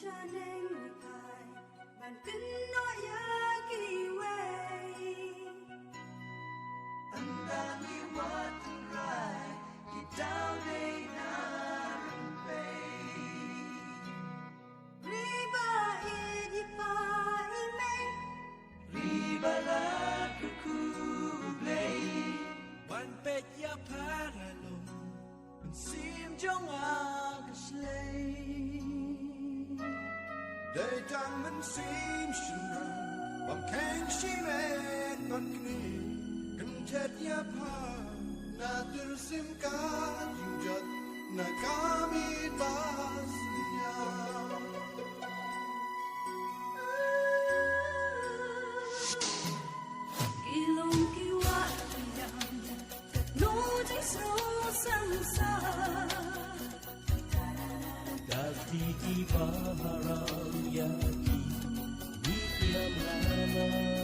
shining high, man can not way. And then we walk and ride, get down a narrow bay. Riba edipa ime, Riba la kukublay. One pet ya paralong, and sim jong ang slay. Day tang man sim shunran, bam kang shimet ban kni. Kan chet ya pa, na tur sim ka jingjat, na kami basnya. kilong kiwa kiyang, no jay so samsa. Dati di baharang yaki, di kiam lama.